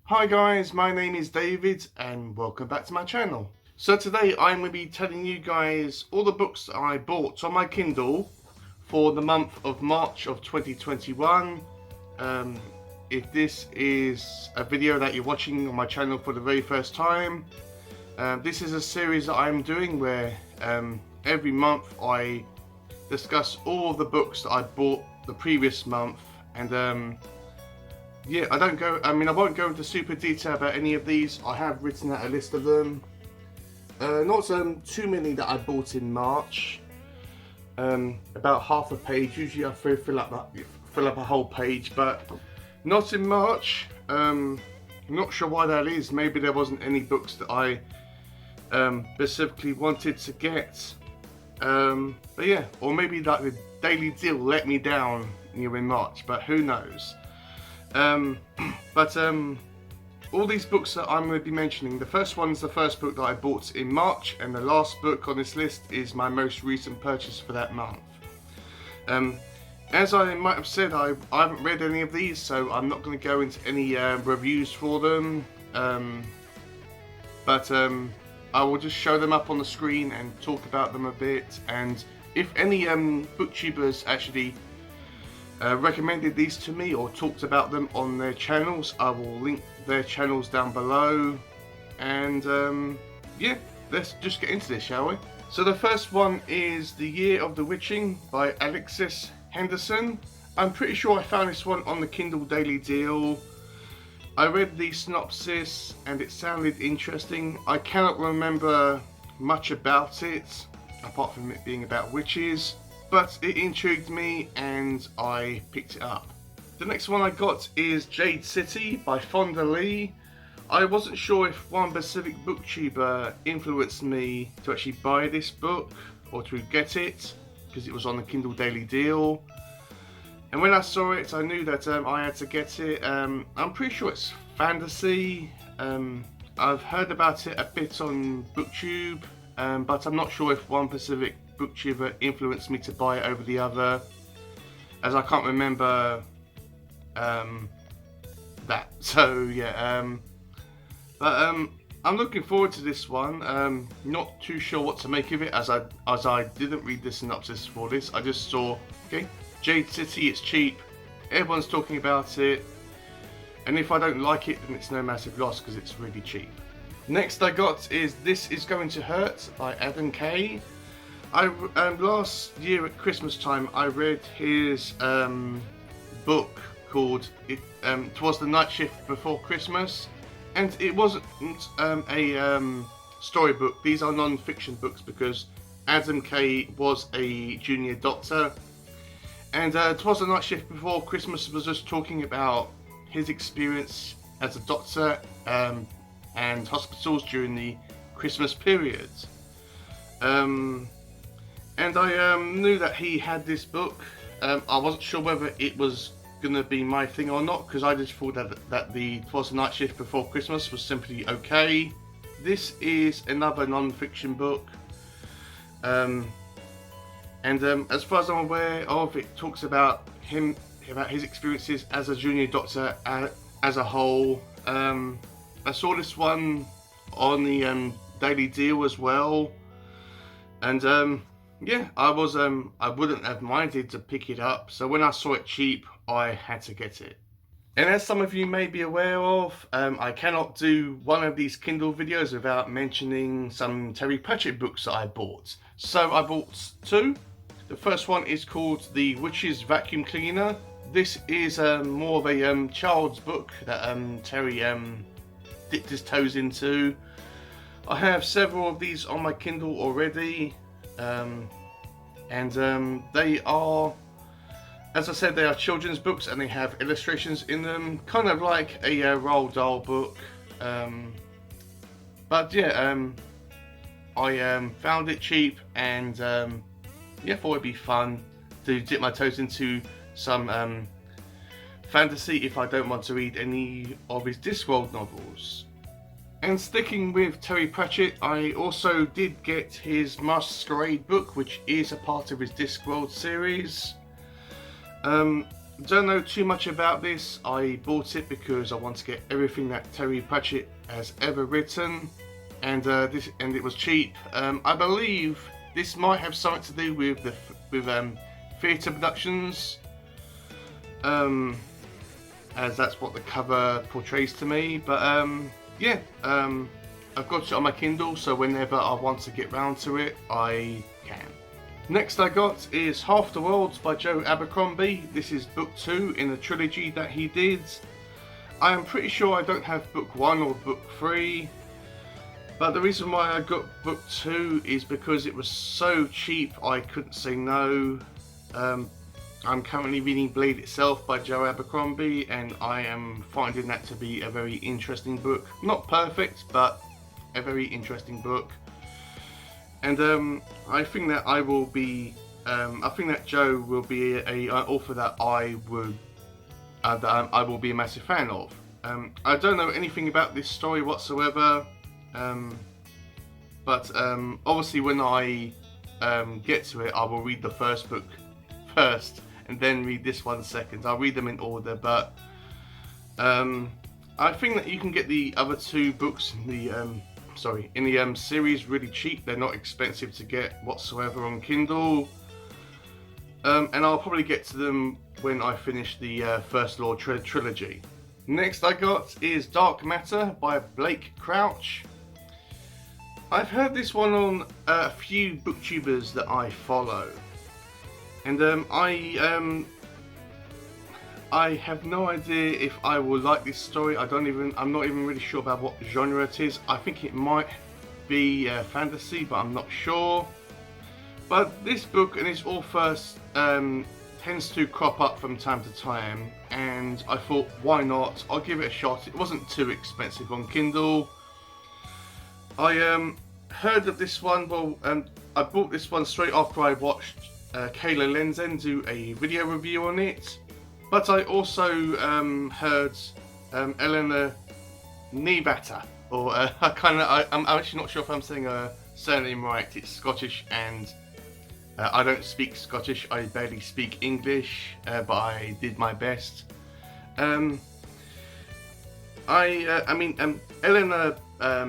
Hi guys, my name is David and welcome back to my channel. So today I'm going to be telling you guys all the books that I bought on my Kindle for the month of March of 2021. If this is a video that you're watching on my channel for the very first time, this is a series that I'm doing where every month I discuss all of the books that I bought the previous month, and yeah, I won't go into super detail about any of these. I have written out a list of them. Not too many that I bought in March. About half a page. Usually I fill up a whole page, but not in March. Not sure why that is. Maybe there wasn't any books that I specifically wanted to get. But yeah, or maybe like the daily deal let me down in March. But who knows? All these books that I'm going to be mentioning, the first one's the first book that I bought in March, and the last book on this list is my most recent purchase for that month. As I might have said, I haven't read any of these, so I'm not going to go into any reviews for them, but I will just show them up on the screen and talk about them a bit, and if any booktubers actually recommended these to me or talked about them on their channels, I will link their channels down below. And yeah, let's just get into this, shall we? So the first one is The Year of the Witching by Alexis, Henderson. I'm pretty sure I found this one on the Kindle Daily Deal. I read the synopsis and it sounded interesting. I cannot remember much about it apart from it being about witches, but it intrigued me and I picked it up. The next one I got is Jade City by Fonda. I wasn't sure if one specific booktuber influenced me to actually buy this book or to get it, because it was on the Kindle Daily Deal. And when I saw it, I knew that I had to get it. I'm pretty sure it's fantasy. I've heard about it a bit on BookTube, but I'm not sure if one specific booktuber influenced me to buy it over the other, as I can't remember that. So yeah, I'm looking forward to this one. Not too sure what to make of it, as I didn't read the synopsis for this. I just saw, okay, Jade City, it's cheap, everyone's talking about it, and if I don't like it, then it's no massive loss because it's really cheap. Next I got is This Is Going to Hurt by Adam Kay. Last year at Christmas time, I read his book called "'Twas the Night Shift Before Christmas," and it wasn't a storybook. These are non-fiction books because Adam Kay was a junior doctor, and "'Twas the Night Shift Before Christmas" was just talking about his experience as a doctor and hospitals during the Christmas period. And I knew that he had this book. I wasn't sure whether it was going to be my thing or not, because I just thought that the "'Twas the Night Shift Before Christmas" was simply okay. This is another non-fiction book. And as far as I'm aware of, it talks about his experiences as a junior doctor as a whole. I saw this one on the Daily Deal as well, and yeah, I wouldn't have minded to pick it up, so when I saw it cheap, I had to get it. And as some of you may be aware of, I cannot do one of these Kindle videos without mentioning some Terry Pratchett books that I bought. So I bought two. The first one is called The Witch's Vacuum Cleaner. This is more of a child's book that Terry dipped his toes into. I have several of these on my Kindle already. And they are, as I said, they are children's books and they have illustrations in them, kind of like a Roald Dahl book. But yeah, I found it cheap, and yeah, thought it'd be fun to dip my toes into some fantasy if I don't want to read any of his Discworld novels. And sticking with Terry Pratchett, I also did get his Maskerade book, which is a part of his Discworld series. don't know too much about this. I bought it because I want to get everything that Terry Pratchett has ever written, and it was cheap. I believe this might have something to do with theatre productions, as that's what the cover portrays to me. But yeah, I've got it on my Kindle, so whenever I want to get round to it, I can. Next I got is Half the World by Joe Abercrombie. This is book 2 in the trilogy that he did. I am pretty sure I don't have book 1 or book 3, but the reason why I got book 2 is because it was so cheap I couldn't say no. I'm currently reading Blade Itself by Joe Abercrombie, and I am finding that to be a very interesting book. Not perfect, but a very interesting book. And I think that I think that Joe will be an author that I will be a massive fan of. I don't know anything about this story whatsoever, but obviously when I get to it, I will read the first book first and then read this one second. I'll read them in order, but I think that you can get the other 2 books in the series really cheap. They're not expensive to get whatsoever on Kindle, and I'll probably get to them when I finish the First Law trilogy. Next I got is Dark Matter by Blake Crouch. I've heard this one on a few booktubers that I follow, and I have no idea if I will like this story. I'm not even really sure about what genre it is. I think it might be fantasy, but I'm not sure. But this book and its author tends to crop up from time to time, and I thought, why not? I'll give it a shot. It wasn't too expensive on Kindle. I heard of this one. I bought this one straight after I watched Kayla Lenzen do a video review on it. But I also heard Eleanor Nebata, or I'm actually not sure if I'm saying her surname right. It's Scottish, and I don't speak Scottish. I barely speak English, but I did my best. Eleanor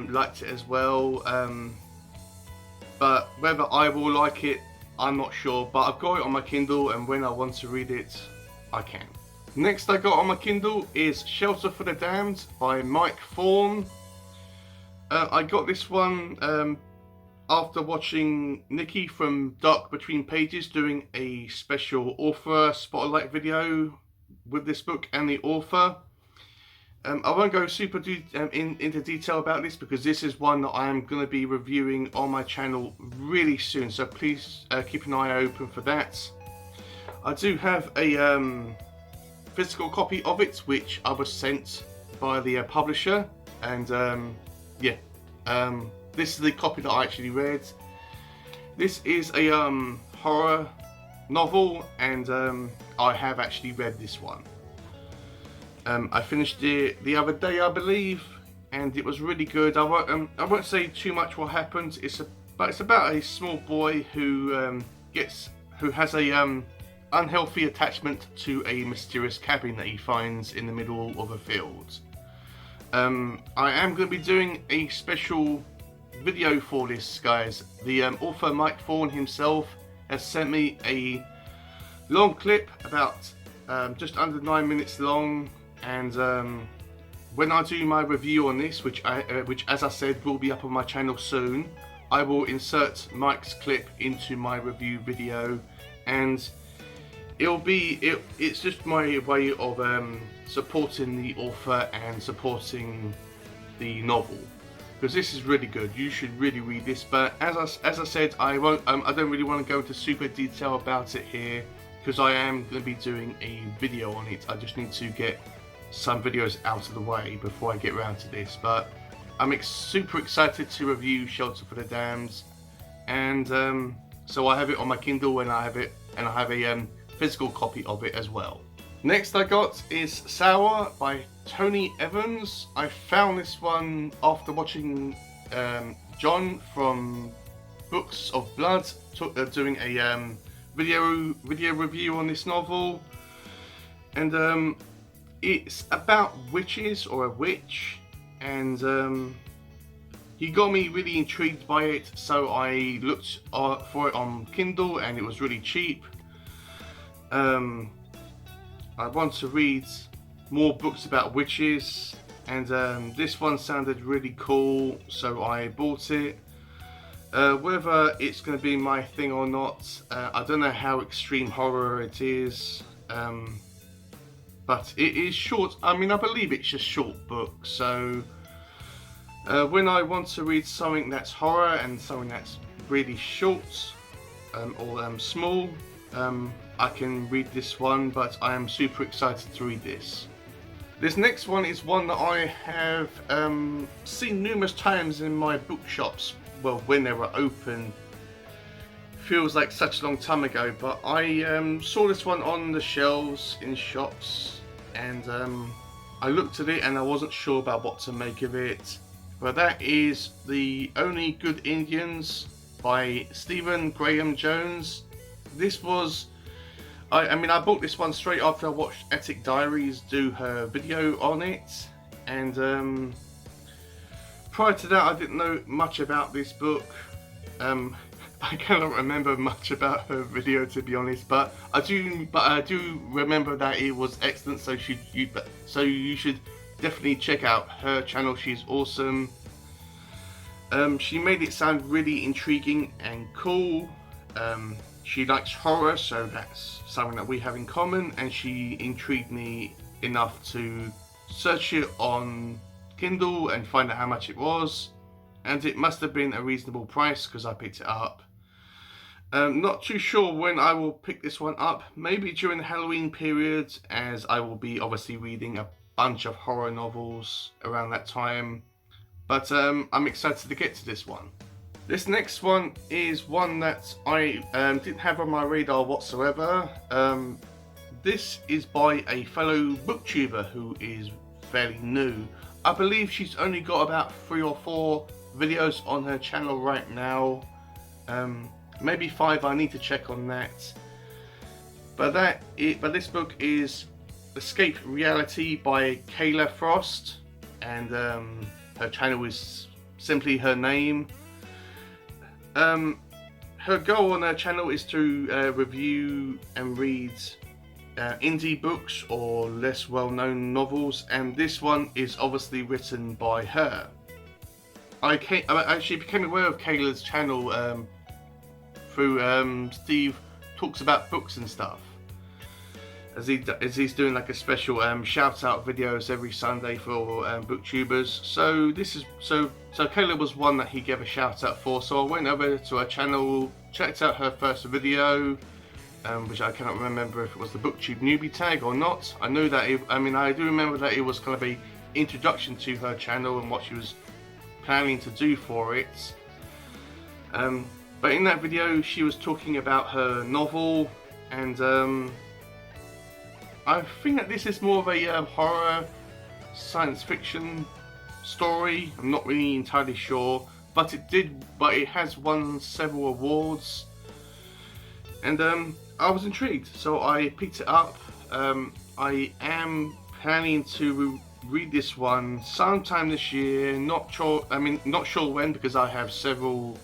liked it as well, but whether I will like it, I'm not sure. But I've got it on my Kindle, and when I want to read it, I can. Next I got on my Kindle is Shelter for the Damned by Mike Thorn. I got this one after watching Nikki from Dark Between Pages doing a special author spotlight video with this book and the author. I won't go super into detail about this because this is one that I am going to be reviewing on my channel really soon, so please keep an eye open for that. I do have a physical copy of it, which I was sent by the publisher, and this is the copy that I actually read. This is a horror novel, and I have actually read this one. I finished it the other day, I believe, and it was really good. I won't say too much what happens. It's about a small boy who has a unhealthy attachment to a mysterious cabin that he finds in the middle of a field. I am going to be doing a special video for this, guys. The author Mike Thorn himself has sent me a long clip, about just under 9 minutes long, and when I do my review on this, which as I said will be up on my channel soon, I will insert Mike's clip into my review video, and it's just my way of supporting the author and supporting the novel, because this is really good. You should really read this. But as I said, I don't really want to go into super detail about it here, because I am going to be doing a video on it. I just need to get some videos out of the way before I get around to this. But I'm super excited to review Shelter for the Damned, and so I have it on my Kindle, and I have a physical copy of it as well. Next I got is Sour by Tony Evans. I found this one after watching John from Books of Blood doing a video review on this novel. and it's about witches or a witch, and he got me really intrigued by it, so I looked for it on Kindle, and it was really cheap. I want to read more books about witches, and this one sounded really cool, so I bought it. Whether it's going to be my thing or not, I don't know how extreme horror it is, but it is short. I mean, I believe it's a short book, so when I want to read something that's horror and something that's really short or small, I can read this one, but I am super excited to read this. This next one is one that I have seen numerous times in my bookshops, well, when they were open. Feels like such a long time ago, but I saw this one on the shelves in shops, and I looked at it and I wasn't sure about what to make of it. But that is The Only Good Indians by Stephen Graham Jones. This was, I mean, I bought this one straight after I watched Attic Diaries do her video on it, and prior to that I didn't know much about this book. I cannot remember much about her video, to be honest, but I do remember that it was excellent. So you should definitely check out her channel. She's awesome. She made it sound really intriguing and cool. She likes horror, so that's something that we have in common, and she intrigued me enough to search it on Kindle and find out how much it was, and it must have been a reasonable price because I picked it up. Not too sure when I will pick this one up, maybe during the Halloween period, as I will be obviously reading a bunch of horror novels around that time, but I'm excited to get to this one. This next one is one that I didn't have on my radar whatsoever. This is by a fellow booktuber who is fairly new. I believe she's only got about 3 or 4 videos on her channel right now. Maybe 5, I need to check on that. But this book is Escape Reality by Kayla Frost, and her channel is simply her name. Her goal on her channel is to review and read indie books or less well-known novels, and this one is obviously written by her. I actually became aware of Kayla's channel through Steve Talks About Books and stuff, as he's doing like a special shout out videos every Sunday for booktubers. So Kayla was one that he gave a shout out for, so I went over to her channel, checked out her first video, which I cannot remember if it was the booktube newbie tag or not. I know that I do remember that it was kind of a introduction to her channel and what she was planning to do for it. But in that video she was talking about her novel, and I think that this is more of a horror science fiction story. I'm not really entirely sure, but it has won several awards, and I was intrigued, so I picked it up. I am planning to read this one sometime this year. Not sure when, because I have several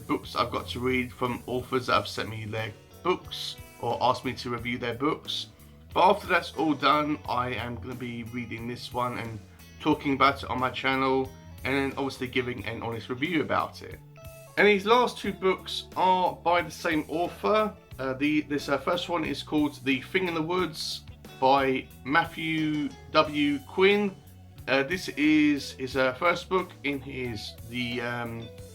books I've got to read from authors that have sent me their books or asked me to review their books. But after that's all done, I am going to be reading this one and talking about it on my channel, and then obviously giving an honest review about it. And these last 2 books are by the same author. This first one is called The Thing in the Woods by Mathew W. Quinn. This is his first book in the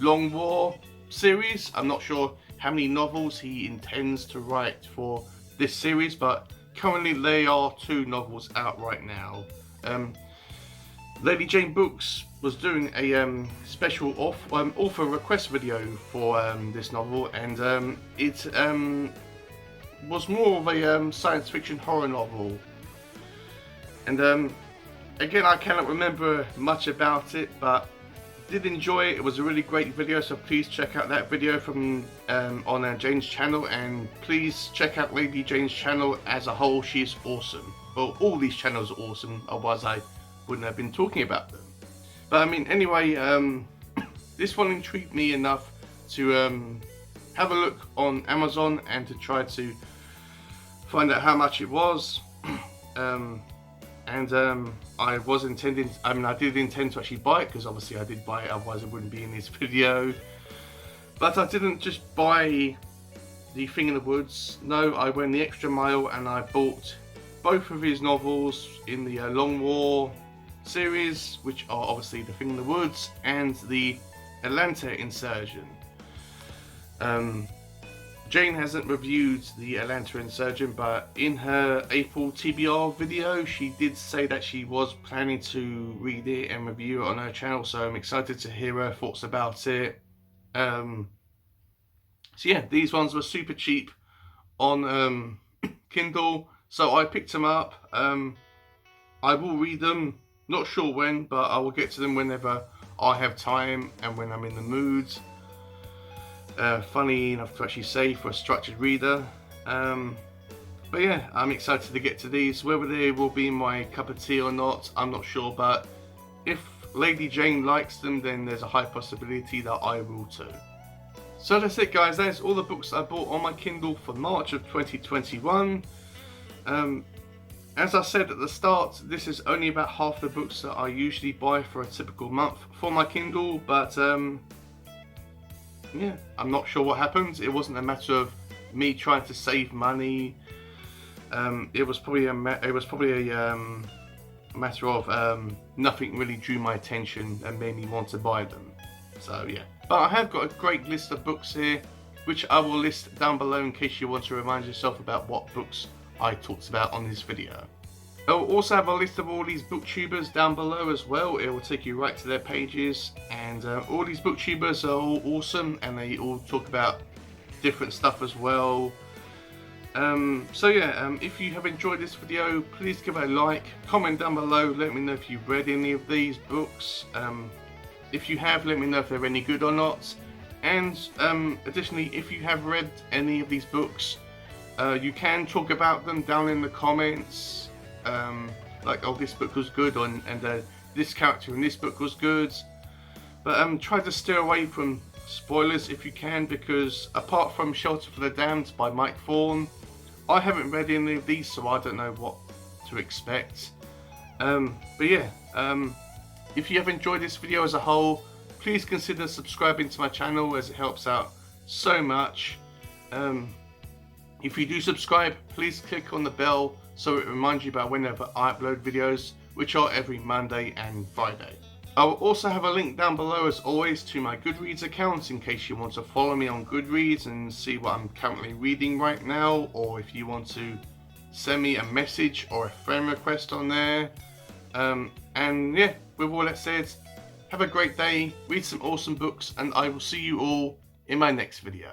Long War series. I'm not sure how many novels he intends to write for this series, but currently there are 2 novels out right now. Lady Jane Books was doing a special author request video for this novel, and it was more of a science fiction horror novel. And again, I cannot remember much about it, but did enjoy it. It was a really great video, so please check out that video from on Jane's channel, and please check out Lady Jane's channel as a whole. She's awesome. Well, all these channels are awesome, otherwise I wouldn't have been talking about them. But I mean, anyway, this one intrigued me enough to have a look on Amazon and to try to find out how much it was. I was intending, I did intend to actually buy it, because obviously I did buy it, otherwise it wouldn't be in this video. But I didn't just buy the Thing in the Woods. No, I went the extra mile and I bought both of his novels in the Long War series, which are obviously The Thing in the Woods and the Atlanta Incursion. Jane hasn't reviewed the Atlanta Incursion, but in her April TBR video she did say that she was planning to read it and review it on her channel, so I'm excited to hear her thoughts about it. So yeah, these ones were super cheap on Kindle, so I picked them up. I will read them, not sure when, but I will get to them whenever I have time and when I'm in the mood. Funny enough to actually say for a structured reader. But yeah, I'm excited to get to these. Whether they will be my cup of tea or not, I'm not sure, but if Lady Jane likes them, then there's a high possibility that I will too. So that's it guys, that's all the books I bought on my Kindle for March of 2021. As I said at the start, this is only about half the books that I usually buy for a typical month for my Kindle, but yeah, I'm not sure what happened. It wasn't a matter of me trying to save money. It was probably a matter of nothing really drew my attention and made me want to buy them. So yeah, but I have got a great list of books here, which I will list down below in case you want to remind yourself about what books I talked about on this video. I'll also have a list of all these booktubers down below as well. It will take you right to their pages, and all these booktubers are all awesome and they all talk about different stuff as well. So yeah, if you have enjoyed this video, please give it a like, comment down below, let me know if you've read any of these books. If you have, let me know if they're any good or not. And additionally, if you have read any of these books, you can talk about them down in the comments. Like, oh, this book was good, and this character in this book was good. But try to steer away from spoilers if you can, because apart from Shelter for the Damned by Mike Thorn, I haven't read any of these, so I don't know what to expect. But yeah, if you have enjoyed this video as a whole, please consider subscribing to my channel, as it helps out so much. If you do subscribe, please click on the bell so it reminds you about whenever I upload videos, which are every Monday and Friday. I will also have a link down below as always to my Goodreads account in case you want to follow me on Goodreads and see what I'm currently reading right now, or if you want to send me a message or a friend request on there. And yeah, with all that said, have a great day, read some awesome books, and I will see you all in my next video.